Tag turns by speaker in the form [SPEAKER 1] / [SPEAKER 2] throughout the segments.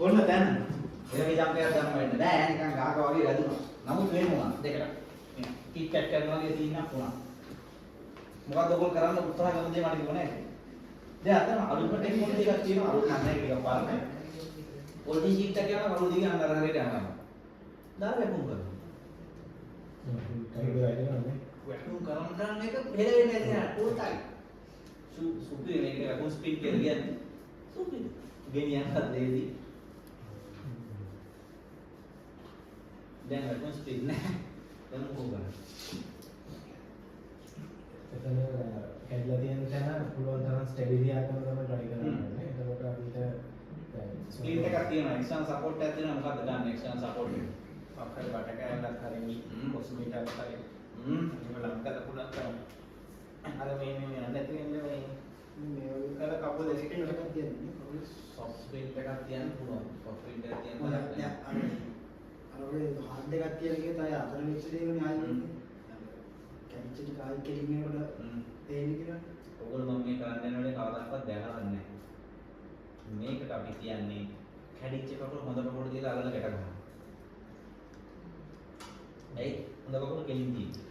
[SPEAKER 1] ඕන්න දැන් ඒක ජම්ප් එකක් ගන්න වෙන්නේ නෑ නිකන් ගහක වගේ වැදුනා. නමුත් වෙනවා දෙකට. කික් කැට් කරනවා වගේ තියෙනක් වුණා. මොකද්ද ඔයගොල්ලෝ කරන්න උත්සාහ කරන දේ මට කිව්ව නෑ. දැන් අතන අලුත්ම ටෙක්නොලොජි එකක් තියෙනවා අලුත් නැහැ ටිකක් පාරක්. පොඩි ෂීට් එකක් යනවා කළු දිගේ අnder හරියට යනවා. දාලා වැටුම් කරනවා. වැටුම් කරන එක හෙලෙන්නේ නැහැ නේද? පොතයි. සුපිරි මේක වැටුම් ස්පීඩ් කියලා කියන්නේ. සුපිරි. ගෙනියන්නත් දෙවි. දැන් වැටුම් ස්පීඩ් නැහැ. දැන් මොකෝ කරන්නේ?
[SPEAKER 2] එතන කැඩලා තියෙන තැන පුළුවන් තරම් ස්ටැබිලිටි කරන තමයි try කරන්නේ. එතකොට අපිට
[SPEAKER 1] ස්පීඩ් එකක් තියෙනවා. එක්ස්ටර්නල් සපෝට් එකක් තියෙනවා. මොකක්ද ගන්න එක්ස්ටර්නල් සපෝට් එක?
[SPEAKER 3] අපේ බට කෑල්ලක් හරියි කොස්මීටර් හරියි ඒක ලංකද පුළුවන් කරන්නේ අර මේ යන්නේ නැති වෙන්නේ මේ වගේ කල කපුව දෙකකින් එකක් තියෙනවා
[SPEAKER 1] සොෆ්ට් ස්පීඩ් එකක් තියන්න පුළුවන්. සොෆ්ට් ස්පීඩ් එකක් තියන්න
[SPEAKER 4] අර ඔය හાર્ඩ් එකක් කියලා එකේ තය අතර වෙච්ච දේනේ ආයෙත් කැච්චි ටික ආයෙත් කෙලින්නකොට තේරෙන්නේ කියලා.
[SPEAKER 1] ඔයගොල්ලෝ මම මේ කරන්න යනකොට කවදාවත් දැනගන්නේ නැහැ. මේකට අපි කියන්නේ කැඩිච්ච කපුව හොඳ කපුවට දාලා අල්ලලා ගැට ගන්නවා. ඇයි හොඳ කකුල කෙලින් තියෙන්නේ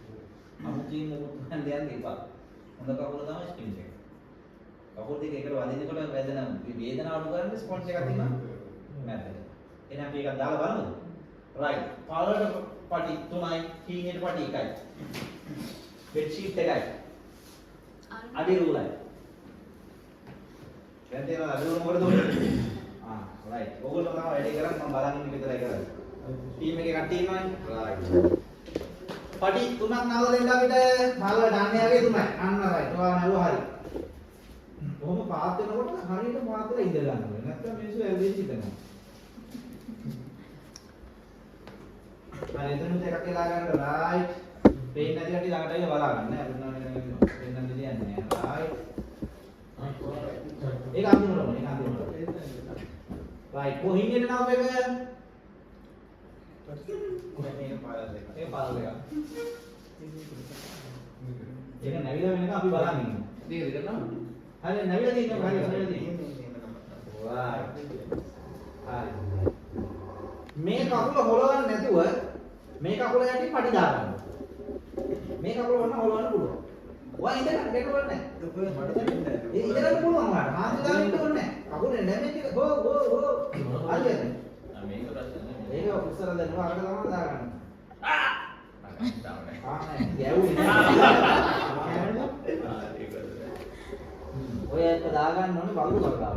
[SPEAKER 1] අමුතුවෙන් මොකද යන්නේ එපා හොඳ කකුල තමයි ස්පින් එක කකුල් දෙක එකට වදිනකොට වේදනාව අඩු කරන්නේ ස්පොන්ජ් එකක් තියෙනවා මැද්දට එහෙනම් අපි එකක් දාලා බලමුද රයිට් පළලට පටි 3යි කීයට පටි 1යි බෙඩ් ෂීට් එකයි අඩි රූලයි දැන් තේරෙනවද අඩි රූල මොකටද උනේ රයිට් ඕගොල්ලෝ තමයි වැඩේ කරන්නේ මම බලන් ඉන්න විතරයි කරන්නේ ටීම් එකේ කට්ටිය ඉන්නවනේ. රයිට්. පටි තුනක් නවල දෙන්න අපිට මල්ල ඩන්නේ වගේ තුනයි. අන්න රයිට්. ඔයා නළුවා හරි. කොහොම පාත් වෙනකොට හරියට පාත් වෙලා ඉඳ ගන්න ඕනේ. නැත්නම් මිනිස්සු ඇවිදින් හිටනවා. හරි එතනත් එකක් කියලා ගන්න රයිට්. පේන්නේ නැති කට්ටිය ළඟට ඇවිල්ලා බලා ගන්න. අදුනා වෙන පේන්නේ නැති දෙයක් නෑ. රයිට්. ඒක අඳුනනවා. ඒක අඳුනනවා. රයිට්. කොහින් එන්නේ නම එක?
[SPEAKER 3] මේක පාරක් දෙක
[SPEAKER 1] ඒ පාරක් දෙක. ඒක නැවිලා වෙනකන් අපි බලන් ඉන්නවා. දෙක කරනවා. හරි නැවිලා තියෙනවා හරි නැවිලා තියෙනවා. හරි. මේ කකුල හොලවන්න නැතුව මේ කකුල යටින් පටි දාගන්න. මේ කකුල වන්න හොලවන්න පුළුවන්. ඔයා ඉඳලා දෙක වල නැහැ. ඒ ඉඳලා පුළුවන් ඔයාලට. හාන්සි දාන්න ඉන්න ඕනේ නැහැ. කකුල නැමෙච්ච හෝ හරියට.
[SPEAKER 3] මේක ප්‍රශ්න නෑ
[SPEAKER 1] ඒක උස්සර දෙනවා අරක තමයි දාගන්න.
[SPEAKER 3] දාන්නේ
[SPEAKER 1] ගැවුනේ. ඔය එක දාගන්න ඕනේ බලු කරලා.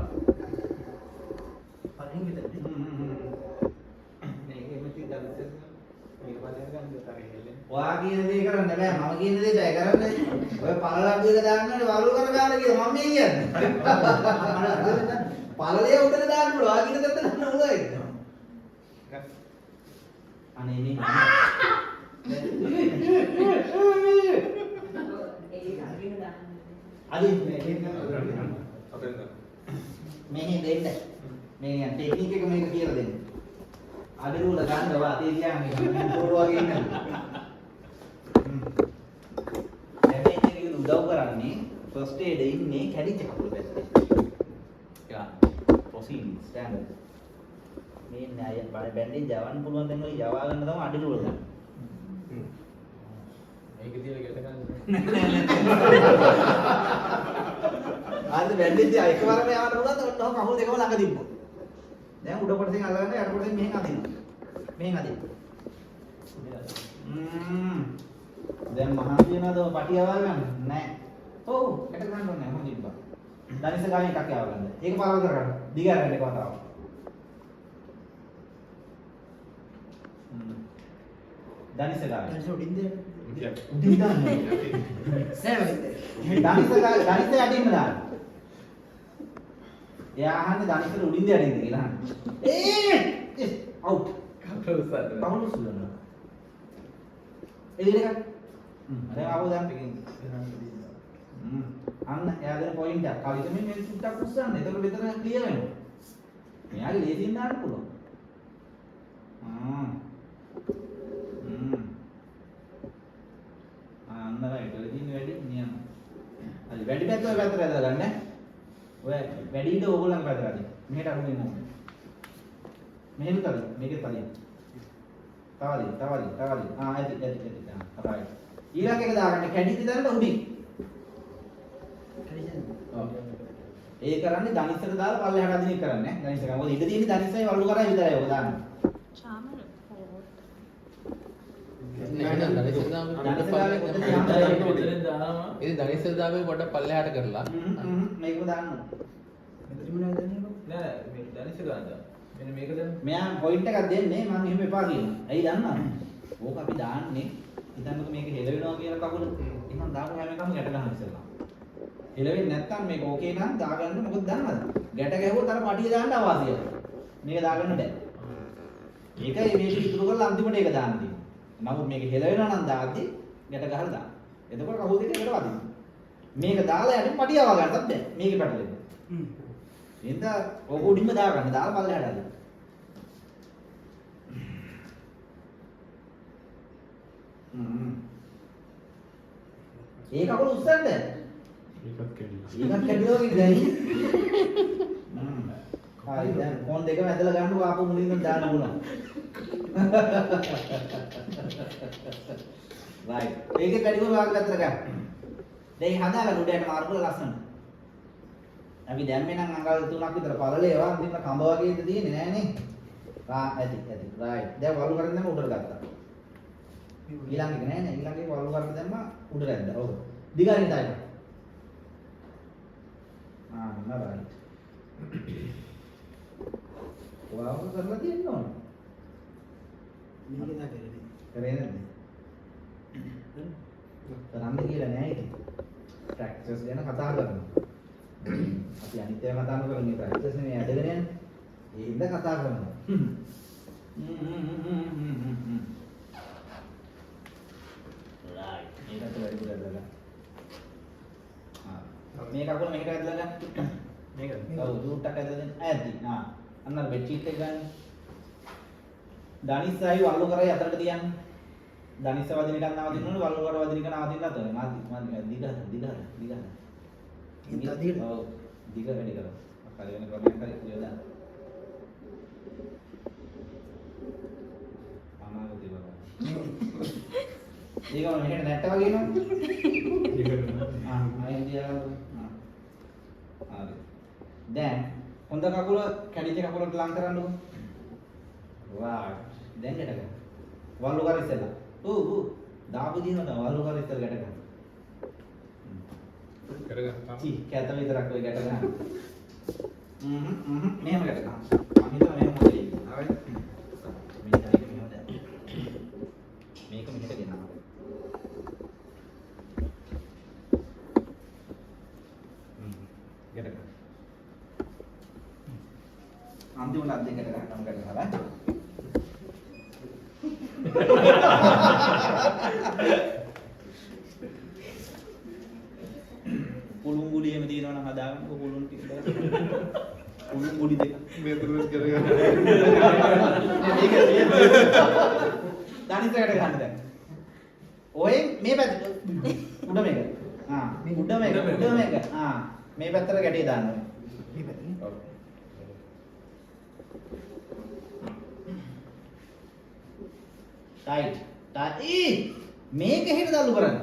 [SPEAKER 4] පරිං විතරනේ.
[SPEAKER 3] මේක එමෙති දල්ත මේක බලන්න ගන්න දෙතර හෙල්ලෙන්නේ
[SPEAKER 1] ඔයා කියන දේ කරන්න බෑ මම කියන දේ බෑ කරන්න. ඔය පළලක් දෙක දාන්න ඕනේ බලු කර ගන්න කියලා මම මේ කියන්නේ. පළලේ උඩට දාන්න ඕනේ. ඔයා කියන දේ දාන්න ඕනේ. අනේ මේ අදින් මෙහෙ දෙන්න මේ ටෙක්නික් එක මේක කියලා දෙන්න අඩරුල ගන්න වාතේ තියාගෙන පොරෝ වගේ ඉන්න හැබැයි මේක උදව් කරන්නේ ෆස්ට් ඒඩ් ඉන්නේ කැඩිච්ච කකුල පැත්තේ යා ප්‍රොසීඩ් ස්ටෑන්ඩඩ් මේ ණය බැන්ඩේජ් යවන්න පුළුවන් දැන් ඔය යවා ගන්න තමයි අඩරුල ගන්න
[SPEAKER 3] මේක තියලා ගැට ගන්න
[SPEAKER 1] ආද බැන්ඩේජ් එකවරම යවන්න පුළුවන් ඔන්න කකුල් දෙකම ළඟ තිබ්බොත් දැන් උඩ කොටසෙන් අල්ලගන්න යට කොටසෙන් මෙහෙන් අදිනවා මෙහෙන් අදිනවා දැන් මහන්සි වෙනවද ඔය පටි යවා ගන්න නෑ ඔව් යට ගන්න ඕනේ මම තිබ්බා දනිස ගානේ එකක් යවා ගන්න ඒක පාරවල් කරගන්න දිග අරගෙන එක වතාවක් දනිස ගානේ
[SPEAKER 4] දැන් උඩින්ද
[SPEAKER 1] උඩින් දාන්නේ
[SPEAKER 4] සෑවලින්ද
[SPEAKER 1] දනිස යටින්ම දාන්න එයා අහන්නේ දනිසට උඩින්ද යටින්ද කියලා අහන්නේ අවුට්
[SPEAKER 3] කපුල උස්සන්න
[SPEAKER 1] කවුරු සුලනවා එළියට ගන්න දැන් ආවෝ දැන් අන්න එයා දෙන පොයින්ට් එක කලින් මේ සුට්ටක් උස්සන්න එතකොට විතර ක්ලියර් වෙනවා මෙයාගේ ලේසියෙන් දාන්න පුළුවන් අන්න රයිට් ඔය දින වැඩි නියම හරි වැඩි පැත්ත ඔය පැත්තට ඇදලා ගන්න ඔය වැඩි ඉඳ ඕගොල්ලන් පැත්තට ඇදලා මෙහෙට අරගෙන යන්න මෙහෙම කරලා මේකේ තලින්. තවදී. ඇති. right. ඊළඟ එක දාගන්න කැඩිච්ච තැනට උඩින්. ඔව්. ඒ කරන්නේ ධනිස්සට දාලා පල්ලෙහාට අදින එක කරන්නේ ඈ. ධනිස්ස ගන්න. මොකද ඉඳ තියෙන්නේ ධනිස්සයි වලු කරා විතරයි ඔක දාන්නේ.
[SPEAKER 5] ඉතින් ධනිස්සර දාපේ පොඩ්ඩක් පල්ලෙහාට කරලා
[SPEAKER 1] මේකම දාන්න.
[SPEAKER 4] මෙතනම නෑ දන්නේ
[SPEAKER 3] නෑ මේ ධනිෂ්ඨ ගන්න. මෙන්න මේක දැන්
[SPEAKER 1] මෙයා පොයින්ට් එකක් දෙන්නේ මම එහෙම එපා කියනවා. ඇයි දන්නවද? ඕක අපි දාන්නේ හිතන්නකෝ මේක හෙලවෙනවා කියන කකුල. එහෙනම් දාපු හැම එකම ගැට ගන්න ඉස්සෙල්ලා. හෙලවෙන්නේ නැත්තම් මේක ඕකේ නම් දාගන්න මොකද දන්නවද? ගැට ගැහුවොත් අර පටිය දාන්න අවාසියයි. මේක දාගන්න බෑ. ඒකයි මේක ඉතුරු කරලා අන්තිමට ඒක දාන්න තියෙන්නේ. නමුත් මේක හෙලවෙනවා නම් දාද්දි ගැට ගහලා දාන්න. එතකොට කකුල් දෙක එකට වදින්න. මේක දාලා යටින් පටිය අවා ගන්නත් බෑ. මේකේ පැටලෙන්න. එහෙනම් ඕක උඩින්ම දාගන්න. දාලා පල්ලෙහාට අදින්න. ඒ කකුල උස්සන්න.
[SPEAKER 2] ඒකත් කැඩිලා.
[SPEAKER 1] ඒකත් කැඩිලා වගේ දැන්. හරි දැන් ෆෝන් දෙකම ඇදලා ගන්නකො ආපහු මුලින්ම දාන්න පුළුවන්. right. ඒකේ පැඩිගොම වාගේ පැත්තට ගන්න. දැන් හදාගන්න උඩයට මාරු කරලා ලස්සන. අපි දැම්මේ නම් අඟල් 3ක් විතර පළලේවා අන්තිම කඹ වගේද තියෙන්නේ නෑනේ. ඇති. right. දැන් වලු කරගෙන දැම්ම උඩට ගත්තා. ඊළඟ එක නෑ ඊළඟ එක වලු කරගෙන දැම්ම උඩට ඇද්දා. ඔව්. දිගාරින් දාන්න. right. වාව කරලා තියෙන්න ඕන.
[SPEAKER 4] මේක දා කරේ.
[SPEAKER 1] කරේ නැද්ද? කරන්න කියලා නෑ ඉතින්. ප්‍රැක්ටිස් ගැන කතා කරනවා. අපි අනිත් ඒවා කතා නොකරන්නේ ප්‍රැක්ටිස් නෙමෙයි ඇදගෙන යන්නේ. ඒ හින්දා කතා කරනවා. right. මේකට වැඩි පුර ඇදලා. මේ කකුල මේකට ඇදලා ගන්න.
[SPEAKER 3] මේක
[SPEAKER 1] ඔව් රූට් එක ඇදලා දෙන්න. ඇද්දි. අන්න අර බෙඩ් ෂීට් එක ගන්න. ධනිස්සයි වල්ලු කරයි අතරට තියන්න. ධනිස්ස වදින එකක් නවතින්න ඕනේ වල්ලු කර වදින එක නවතින්න අතර. දිග. ඔව් දිග වැඩි කරා. අක්කල වෙන ක්‍රමයක් හරි යොදන්න. අමාරුයි බලන්න. ඊගොල්ලෝ මෙහෙට නැට්ට වගේ නෝ. අයින් දියා. හරි. දැන් හොඳ කකුල කැඩිච්ච කකුලට ලං කරන්නකො. වා. දැන් ගැට ගන්න. වල්ලු කර ඉස්සෙල්ලා. දාපු දිනවද වල්ලු කර ඉස්සෙල්ලා ගැට ගන්න.
[SPEAKER 2] කරගත්තා.
[SPEAKER 1] කැත විතරක් ඔය ගැට ගන්න. මෙහෙම ගැට ගන්න. මම හිතුවා මෙහෙම මොකද ඒක. හරි. මේක මෙහෙම දැන්. මේක මෙහෙට ගෙනනවා. ගැට ගන්න. අන්තිමට අත් දෙකට ගන්නම කරලා පුළුන් ගුලියෙම තියෙනවා නම් හදාගන්නකො පුළුන් ටික දාලා පුළුන් ගුලි දෙක
[SPEAKER 2] මේ තුනස් කරගන්න.
[SPEAKER 1] මේක ධනිස්සකට ගන්න දැන් ඔය මේ පැත්ත උඩ මේක උඩ මේක මේ පැත්තට ගැටේ දාන්න ඕනේ
[SPEAKER 4] මේ පැත්තනේ.
[SPEAKER 1] ඔව් ටයිට් මේක හෙට දාලු කරන්න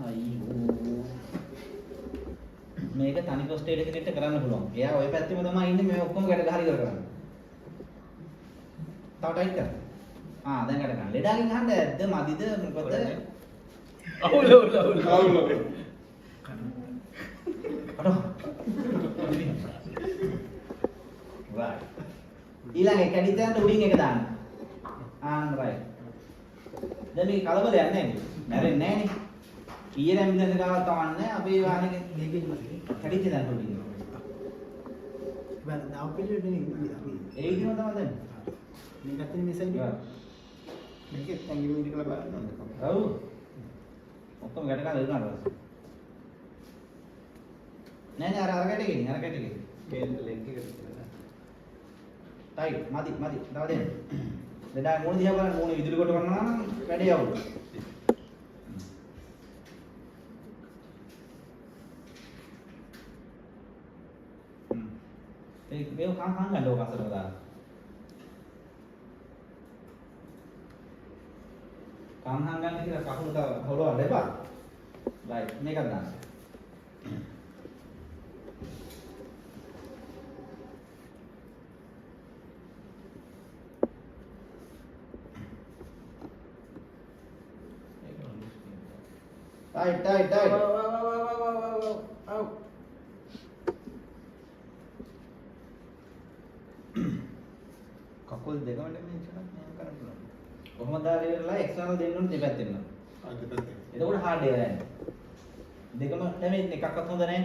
[SPEAKER 1] අයියෝ මේක තනි ප්‍රොස්ටේට් එකකට කරන්න පුළුවන්. එයා ওই පැත්තෙම තමයි ඉන්නේ මේ ඔක්කොම ගැට ගහරි කරගන්න. තව ටයිට් කරන්න. දැන් ගැට ගන්න. ලෙඩාගෙන් අහන්න ඇද්ද මදිද මොකද?
[SPEAKER 3] අවුල.
[SPEAKER 1] අර. right. ඊළඟ කැඩිතෙන්ට උඩින් එක දාන්න. right. දැන් මේ කලබලයක් නැහැ නේ. මැරෙන්නේ නැහැ නේ. ඊයේ නම් ඉඳන් ගාව තවන්නේ අපේ වාහනේ
[SPEAKER 4] මේකෙන් මගේ.
[SPEAKER 1] කැඩිච්ච දැන් උඩින්.
[SPEAKER 4] බල දාව පිළිවෙලනේ අපි.
[SPEAKER 1] ඒ විදිහම තමයි දැන්.
[SPEAKER 4] මේකත් මේ සයිඩ් එක.
[SPEAKER 3] මේකෙත් ඇඟිලි මිටි කරලා බලන්න ඕනේ.
[SPEAKER 1] ඔව්. ඔක්කොම ගැට ගන්න ඉන්නවා. නෑ අර ගැට ගෙනින්
[SPEAKER 3] මේ ලෙන්ක් එක
[SPEAKER 1] ටයිට් මදි තව දෙන්න. ලෙඩා මොන දිහා බලන්න මොන ඉදිරි කොට කරනවා නම් වැඩේ යවුන. මේ ඒක කන් ගන්න ඕක අසරම දාන්න. කන් ගන්න කියලා කකුල තව හොලවන්න එපා. රයිට් මේකත් දාන්න. Tight.
[SPEAKER 3] කකුල් දෙකම මෙහෙම කරන්න පුළුවන්.
[SPEAKER 1] කොහොමද දාලා ඉවරලා එක්ස්ටර්නල් දෙන්න ඕනේ දෙපැත්තෙන්ම. එතකොට හાર્ඩ් එක යන්නේ. දෙකම නෙමෙයි එකක්වත් හොඳ නැහැ.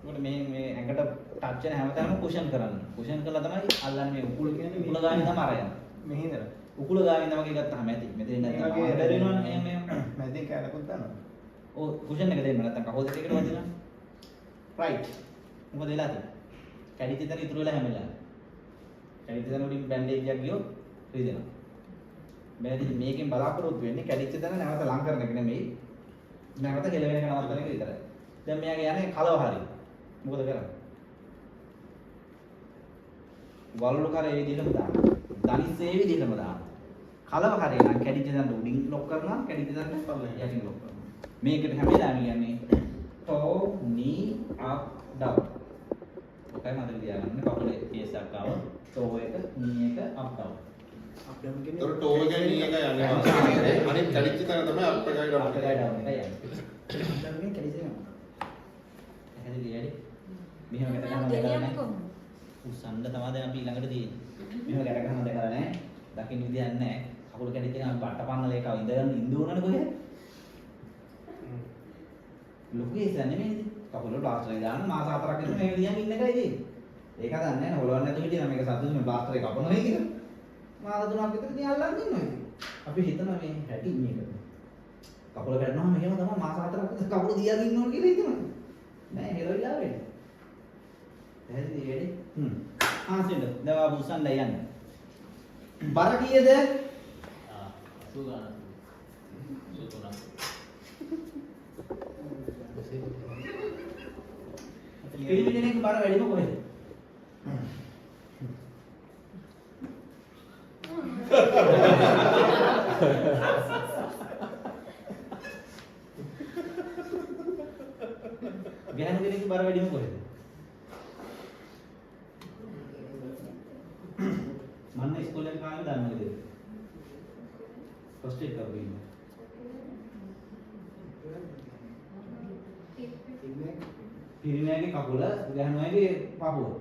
[SPEAKER 1] ඒකට මේ ඇඟට ටච් වෙන හැමතැනම කුෂන් කරන්න. කුෂන් කළා තමයි අල්ලන්නේ මේ උකුල කියන්නේ උකුල ගානේ තමයි අරයන්.
[SPEAKER 3] මෙහි ඉඳලා.
[SPEAKER 1] උකුල ගානේ තමයි ගත්තාම ඇති. මෙතන නැත්නම් බැරි වෙනවනේ මේ.
[SPEAKER 3] මැදින් කැලකුත් දානවා.
[SPEAKER 1] ඔව් කුෂන් එක දෙන්න නැත්නම් කහොල් දෙකකට වදිනවා. රයිට්. මොකද වෙලා තියෙන්නේ? කැඩිච්ච තැන ඉතුරු වෙලා හැමෙලා. කැඩිච්ච තැන උඩින් බැන්ඩේජ් එකක් ගියොත් රිදෙනවා. බැලදී මේකෙන් බලාපොරොත්තු වෙන්නේ කැඩිච්ච තැන නැවත ලං කරන එක නෙමෙයි. නැවත හෙලවෙන එක නවත්තන එක විතරයි. දැන් මෙයාගේ යන්නේ කලව හරි. මොකද කරන්නේ? වලලු කරේ ඒ විදිහටම දාන්න. ධනිස් ඒ විදිහටම දාන්න. කලව හරි නම් කැඩිච්ච තැන උඩින් ලොක් කරනවා, කැඩිච්ච තැන යටින් ලොක් කරනවා. මේකට හැම වෙලාවෙම කියන්නේ toe knee up down. ඔකයි මතක තියාගන්න. කකුලේ කේස් එකක් ආව. toe එක, knee එක up down.
[SPEAKER 4] අප්ඩම් කියන්නේ
[SPEAKER 6] ඒතර ටෝ එක නී එක යන්නේ. අනිත් කැඩිච්ච තැන තමයි අප් එකයි ඩවුන්
[SPEAKER 1] up එකයි down එකයි යන්නේ.
[SPEAKER 4] අප්ඩම් කියන්නේ කැලිසෙනවා.
[SPEAKER 1] හැදෙලි වැඩි. මෙහෙම ගැට ගන්න දෙකලා නැහැ. උස්සන්න තමයි දැන් අපි ඊළඟට තියෙන්නේ. මෙහෙම ගැට ගන්න දෙකලා නැහැ. දකින්න විදියක් නැහැ. කකුල කැඩිච්ච එක අපි බට්ටපන්නල එකව ඉඳගෙන ඉඳුනනේ කොහෙද? ලොකු ඒස නෙමෙයිද? කකුල ප්ලාස්ටර් එක දාන්න මාස 4ක් විතර මේ විදියෙන් ඉන්න එකයි තියෙන්නේ. ඒක දන්නේ නැහැ නේ හොලවන්න නැතුව හිටියනම් මේක සතුටු මේ ප්ලාස්ටර් එක කපනවා කියලා. මාස 3ක් විතර ඉතින් අල්ලන් ඉන්නවා ඉතින්. අපි හිතනවා මේ හැටි මේක. කකුල කැඩෙනවා මෙහෙම තමයි මාස 4ක් විතර කකුල දියාගෙන ඉන්නවා කියලා හිතනවා. නෑ හෙලවිලා වෙන්නේ. පැහැදිලි වැඩි? ආසින්ද දැන් ආපු උස්සන්න යන්න. බර කීයද?
[SPEAKER 5] සුගාන. සුතුනා.
[SPEAKER 1] පිළිමිණේක බර වැඩිම කොහෙද? ගැහණු කෙනෙක්ගේ බර වැඩිම කොහෙද? මන්න ඉස්කෝලේ කාලේ දන්නවද? ෆස්ට් එඩ් කරපු ඉන්න. පිරිණෑගේ කකුල ගැහණුවගේ පපුව.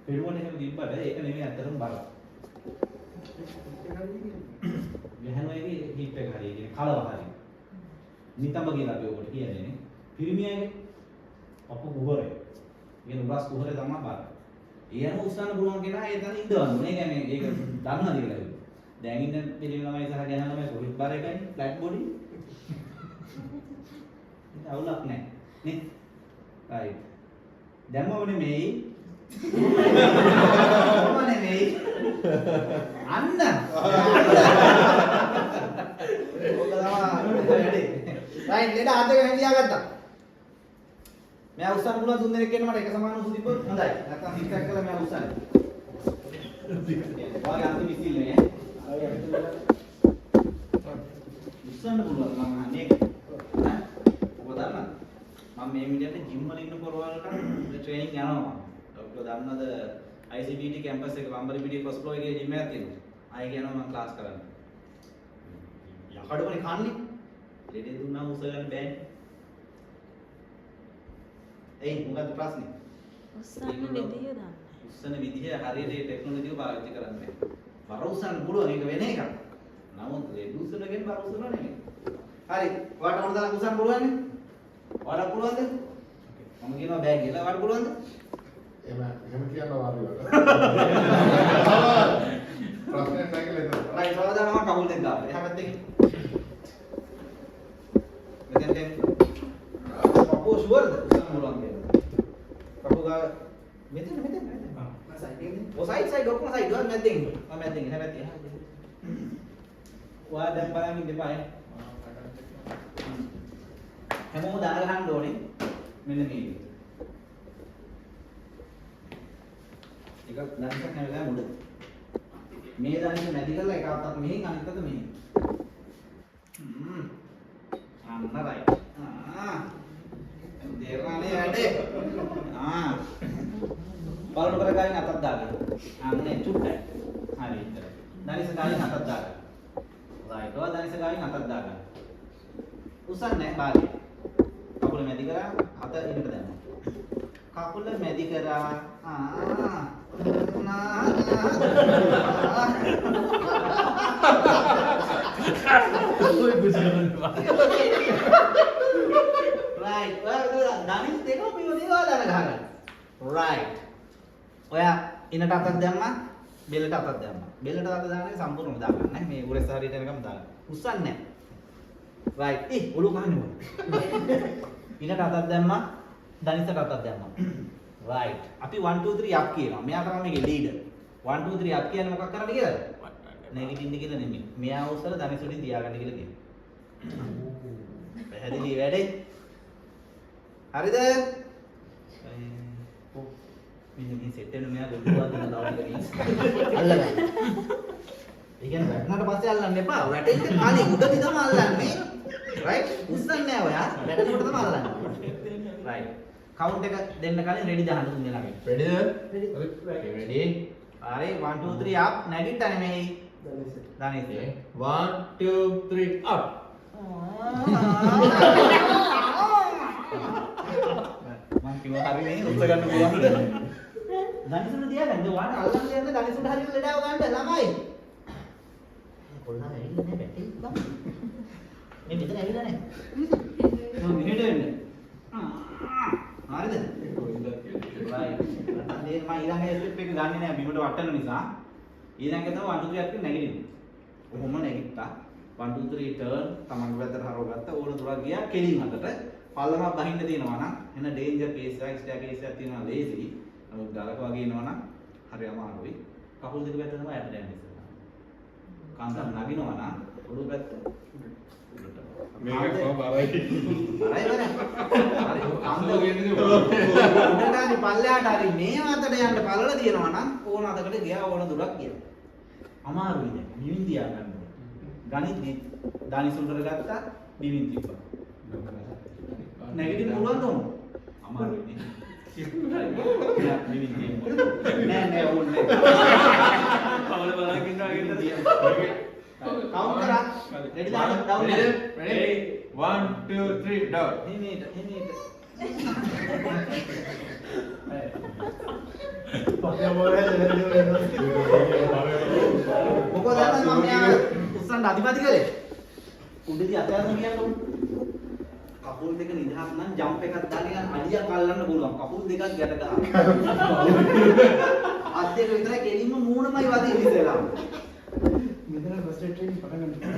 [SPEAKER 1] පිළිමොන එහෙම තිබ්බට ඒක නෙමෙයි අතරම බර. ගැහණුවගේ හිප් එක හරිය කියන්නේ කලව හරිය. නිතඹ කියලා අපි ඔකට කියන්නේ නේ. පිරිමියාගේ පපුව කුහරේ. කියන උරස් කුහරේ තමයි බර. ඊයම උස්සන්න පුළුවන් කෙනා ඒ තන ඉඳවන්න. මේ කියන්නේ ඒක දන්නවද කියලා. දැන් ඉන්න පිළිම ළමයි සහ ගැහණු ළමයි කොහෙත් බර එකයි ෆ්ලැට් බොඩි. ඒක අවුලක් නැහැ. නේ? right. දැම්මම නෙමෙයි. කොහොම නෙමෙයි. අන්න. ඕක තමයි වැඩි. right ලේඩ ආතක හැදියාගත්තා. මෙයා උස්සන්න පුළුවන් තුන් දෙනෙක් එන්න මට එක සමාන උසු තිබ්බොත් හොඳයි. නැත්තම් හිටක් කරලා මෙයා උස්සන්න. වාගේ අන්තිම ඉස්තිල් නේ. උස්සන්න පුළුවන් මම අහන්නේ. ඔබ දන්නවද? මම මේ මිනිහට ජිම් වල ඉන්න පොරවලට ට්‍රේනින් යනවා. ඔබ දන්නවද ICBT කැම්පස් එක වම්බරපිටිය ෆස්ට් ෆ්ලෝර් එකේ ජිම් එකක් තියෙනවා. ආයෙ යනවා මම ක්ලාස් කරන්න. යකඩවනේ කන්නේ. ලෙඩේ දුන්නාම උස ගන්න බෑනේ. එයි මොකද්ද ප්‍රශ්නේ?
[SPEAKER 7] උස්සන්න විදිය දන්නේ.
[SPEAKER 1] උස්සන විදිහ හරියට ඒ ටෙක්නොලොජි එක පාවිච්චි කරන්න බෑ. බර උස්සන්න පුළුවන් ඒක වෙන එකක්. නමුත් ලෙඩ උස්සනගෙන බර උස්සන නෙමෙයි. හරි. ඔයාලට ඕන තරම් උස්සන්න පුළුවන් නේ? ඔයාලට පුළුවන්ද? මම කියනවා බෑ කියලා. ඔයාලට පුළුවන්ද?
[SPEAKER 6] එහෙම කියන්න වාරි වල. ප්‍රශ්නයක් නැහැ කියලා හිතනවා.
[SPEAKER 1] රයිට් ඔයාලා දානවා කවුල් දෙක දාන්න. එහා පැත්තේ. මෙතෙන් පපුව ෂුවර්ද? උස්සන්න පුළුවන් කියලා. පපුව ගා මෙතන.
[SPEAKER 4] සයිඩ් එකේ
[SPEAKER 1] ඔය සයිඩ් ඔක්කොම සයිඩ් ඔයාලා මැද්දෙන් ඉන්න. මම මැද්දෙන් එහා පැත්තේ. ඔයා දැන් බලන්න ඉන්න එපා ඈ. හැමෝම දාලා ගන්න ඕනේ. මෙන්න මේ. එක දණිසක් නැවිලා මුඩ. මේ දණිස නැති කරලා එක අතක් මෙහෙන් අනිත් අත මෙහෙන්. අන්න රයිට්. දේරණේ වැඩේ. බලන කර ගායින් අතක් දාගන්න. අන්නේ චුට්ටයි. හරි ඉතින්. දණිස ගායින් අතක් දාගන්න. රයිට්. ඔය දණිස ගායින් අතක් දාගන්න. උස්සන්නේ බාලේ. කකුල මැදි කරා අත ඉන්නට දැම්මා. කකුල මැදි කරා. Right. දණිස් දෙක පියෝ දේවා දාන ගහගන්න. Right. ඔයා ඉන්නට අතක් දැම්මා, බෙල්ලට අතක් දැම්මා. බෙල්ලට අත දාන්නේ සම්පූර්ණයෙන්ම දාගන්න නේ. මේ උරස් හරියට එනකම් දාගන්න. උස්සන්නේ නැහැ. Right. ඔලුව ගහන්නේ මොකද? ඉන්නට අතක් දැම්මා, දණිස්ට අතක් දැම්මා. Right. අපි 1 2 3 up කියනවා. මෙයා තමයි මේකේ ලීඩර්. 1 2 3 up කියන්නේ මොකක් කරන්නද කියලාද? නැගිටින්න කියලා නෙමෙයි. මෙයා උස්සලා දණිස් වලින් තියාගන්න කියලා කියනවා. පැහැදිලි වැඩේ? හරිද? මේ සෙට් වෙන මෙයා ලොකුවා දෙන දාන්න අල්ලගන්න. ඒ කියන්නේ වැටුණාට පස්සේ අල්ලන්න එපා. වැටෙන්න කලින් උඩදී තමයි අල්ලන්නේ. රයිට්? උස්සන්නේ නැහැ ඔයා. වැටෙනකොට තමයි අල්ලන්නේ. රයිට්. කවුන්ට් එක දෙන්න කලින් රෙඩි දාන්න තුන්දෙනා ළඟ.
[SPEAKER 6] Ready?
[SPEAKER 1] Ready? හරි 1 2 3 up නැගිට්ටා නෙමෙයි. දණිස්.
[SPEAKER 6] 1 2 3 up.
[SPEAKER 1] මං කිව්වා හරි නේ උස්ස ගන්න පුළුවන්ද? දණිසුන තියාගන්න. ඔයාට අල්ලන්න යන්න දණිසුන්ට හරියට ලෙඩාව ගන්න ළමයි. කොල්ලා ඇවිල්ලා නැහැ බැටේ බං. මේ මෙතන ඇවිල්ලා නැහැ. මම මෙහෙට එන්න. හරිද? right. අනේ මම ඊළඟ ස්ටෙප් එක ගන්නෙ නෑ බිමට වටන නිසා. ඊළඟ එක තමයි 1 2 3 අත් නැගිටින්න. කොහොම නැගිට්ටා? 1 2 3 turn තමන්ගේ පැත්තට හරව ගත්තා. ඕන දුරක් ගියා කෙලින් අතට. පල්ලමක් බහින්න තියෙනවා නම් එන ඩේන්ජර් කේස් එකක් ස්ටෑකේස් එකක් තියෙනවා ලේසි. නමුත් ගලක වගේ එනවා නම් හරි අමාරුයි. කකුල් දෙක පැත්ත තමයි යට යන්නේ ඉස්සෙල්ලා. කාන්තාර නගිනවා නම් ඔළුව පැත්ත උඩට.
[SPEAKER 6] මේක කොහොම බරයි.
[SPEAKER 1] හරි හරි. කාන්තාර ගෙන්නේ උඩට පල්ලයට හරි මේ අතට යන්න පළල තියෙනවා නම් ඕන අතකට ගියා ඕන දුරක් ගියා. අමාරුයි දැන්. බිමින් තියා ගන්න ඕනේ. ගණිතේ දානිසුල් කරගත්තා බිමින් තිබ්බා. නැගිටින්න පුළුවන්ද උන්? අමාරුයි නේ. නෑ ඕනේ. කවල බලන් ඉන්නවා කියන්න. කවුන්ට් කරා. රෙඩි දාන්න ඩවුන්.
[SPEAKER 6] Ready? 1 2 3 down.
[SPEAKER 1] හිමීට.
[SPEAKER 2] පස්සේ මොරේ
[SPEAKER 1] මොකද දැන් මම මෙයා උස්සන්න අධිපති කරේ. උඩදී අතයන් කියන්න ඕන. කකුල් දෙක නිදහස් නම් ජම්ප් එකක් දාගෙන අඩියක් අල්ලන්න පුළුවන්. කකුල් දෙකක් ගැට ගන්න. අත් දෙක විතරයි කෙලින්ම මූණමයි වදින්නේ ඉතලා.
[SPEAKER 4] මෙතන ෆස්ට් එඩ් ට්‍රේනින් පටන් ගන්න.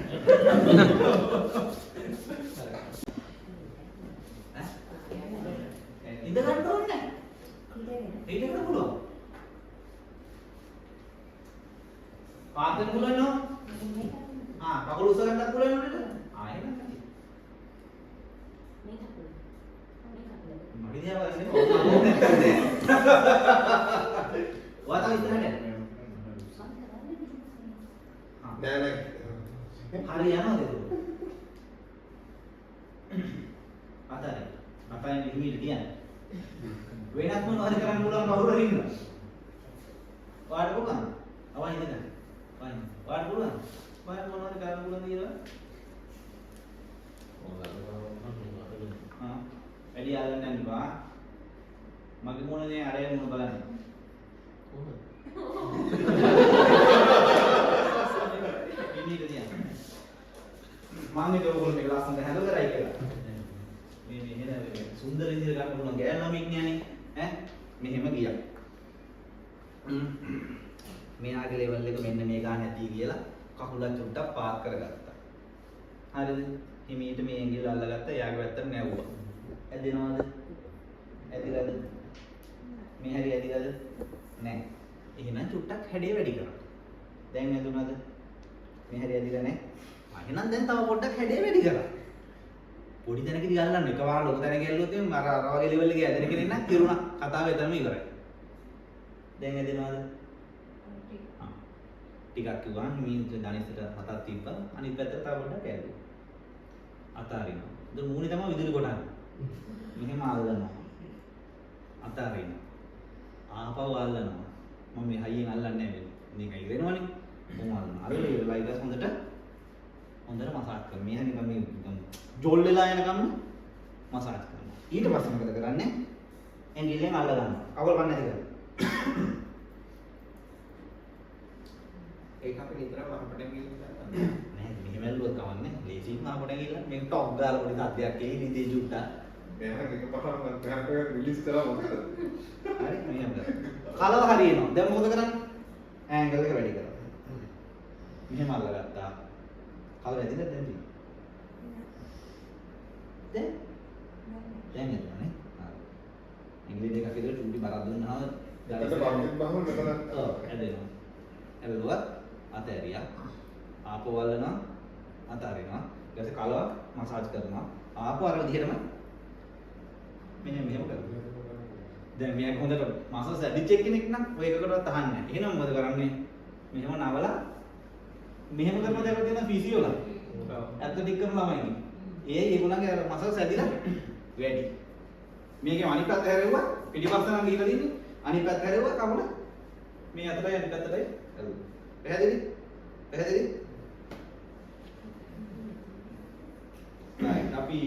[SPEAKER 1] ඉඳ ගන්න ඕනේ නැහැ. ඉඳ ගන්න පුළුවන්. පාත් වෙන පුළුවන් නෝ? කකුල උස්ස ගන්නත් පුළුවන් නේද? එහෙනම් නැති. මගේ දිහා බලන්නේ ඔයා තමයි ඉස්සරහට යන්නේ.
[SPEAKER 6] නෑ නෑ.
[SPEAKER 1] හරි යනවාද ඒක? අතනේ. අපයන් ඉහිමිට කියන්නේ. වෙනත් මොනවද කරන්න පුළුවන් කවුරු හරි ඉන්නවා. ඔයාට පුළුවන්. අවයි ඉඳලා. ඔයාට පුළුවන්. ඔයාට මොනවද කරන්න පුළුවන් කියලා? වැඩි ආලන්න යන්න බා. මගේ මොනනේ අරය මොන බලන්න. ඉන්නේ දියන්න. මම ඒක ඔයගොල්ලෝ මේක ලස්සනට හැදලා කරයි කියලා. මේ මෙහෙම සුන්දර විදිහට ගන්න පුළුවන් ගෑන් ළමෙක් ඥානේ ඈ මෙහෙම ගියා. මෙයාගේ ලෙවල් එක මෙන්න මේ ගාන ඇති කියලා කකුලක් චුට්ටක් පාත් කරගත්තා. හරිද? හිමීට මේ ඇඟිල්ල අල්ලගත්තා එයාගේ පැත්තට නැවුවා. ඇදෙනවද? ඇදිලාද? මේ හැරි ඇදිලාද? නැහැ. එහෙනම් චුට්ටක් හැඩේ වැඩි කරා. දැන් ඇදුනද? මේ හැරි ඇදිලා නැහැ. එහෙනම් දැන් තව පොඩ්ඩක් හැඩේ වැඩි කරා. පොඩි තැනකදී ගල්ලන්න එකපාර ලොකු තැනක ගැල්ලුවොත් එම් අර වගේ ලෙවල් එකේ ඇදෙන කෙනෙක් නම් කිරුණා. කතාව එතනම ඉවරයි. දැන් ඇදෙනවද? ටිකක් කිව්වම හිමින් ධනිසට හතක් තිබ්බා. අනිත් පැත්තට තව පොඩ්ඩක් ඇල්ලුවා. අතාරිනවා. දැන් මූණේ තමයි විදුලි කොටන්නේ. මෙහෙම අල්ලනවා. අතාරිනවා. ආපහු අල්ලනවා. මම මේ හයියෙන් අල්ලන්නේ නැහැ මේක ඉරෙනවනේ. කොහොම අල්ලනවා. අර වෙලාවයි ඊට හොඳට මසාජ් කරනවා. මෙයා නිකන් මේ ජොල් වෙලා යනකම් මසාජ් කරනවා. ඊට පස්සේ මොකද කරන්නේ? ඇඟිල්ලෙන් අල්ල ගන්නවා. කවල් කන්න නැති කරනවා.
[SPEAKER 3] ඒක අපිට විතරම අපිට ගිහින්
[SPEAKER 1] නෑ මෙහෙම ඇල්ලුවත් කවන්නේ. ලේසියෙන් අපට ගිහින් මේක ටොප් ගාලා පොඩි තත්ත්වයක් එයි නිදි ජුට්ටා.
[SPEAKER 6] මෙහෙම එක පටන් ගන්න මෙහෙම රිලීස් කරා මොකද?
[SPEAKER 1] හරි මෙහෙම කරා. කලව හරියනවා. දැන් මොකද කරන්නේ? ඇන්ගල් එක වැඩි කරනවා. මෙහෙම අල්ලගත්තා. කලව ඇදිලා දැන් තියෙනවා. දැන් එතනනේ. හරි. ඉංග්‍රීසි දෙකක් විතර චුටි බරක් දුන්නාම
[SPEAKER 6] එතකොට පස්සේ බහම මෙතන
[SPEAKER 1] ඔව් ඇදෙනවා. ඇල්ලුවත් අතෑරියා. ආපහු වල්ලනවා අතාරිනවා. ඊට පස්සේ කලව මසාජ් කරනවා. ආපහු අර විදිහටම මෙහෙම කරනවා. දැන් මෙයා හොඳට මසාජ් ඇදිච්ච කෙනෙක් නම් ඔය එකකටවත් අහන්නේ නැහැ. එහෙනම් මොකද කරන්නේ? මෙහෙම නවලා මෙහෙම කරන දේවල් තියෙන ෆිසියෝලා. ඇත්ත ටික කරන ළමයි. ඒගොල්ලන්ගේ අර මසාජ් ඇදිලා වැඩි. මේකේ අනිත් පැත්ත හැරෙව්වා පිටිපස්ස නම් ගිහලා දින්නේ. අනිත් පැත්ත හැරෙව්වා කවුද? මේ අතටයි අනිත් පැත්තටයි හැරුවා. පැහැදිලි? පැහැදිලි? right අපි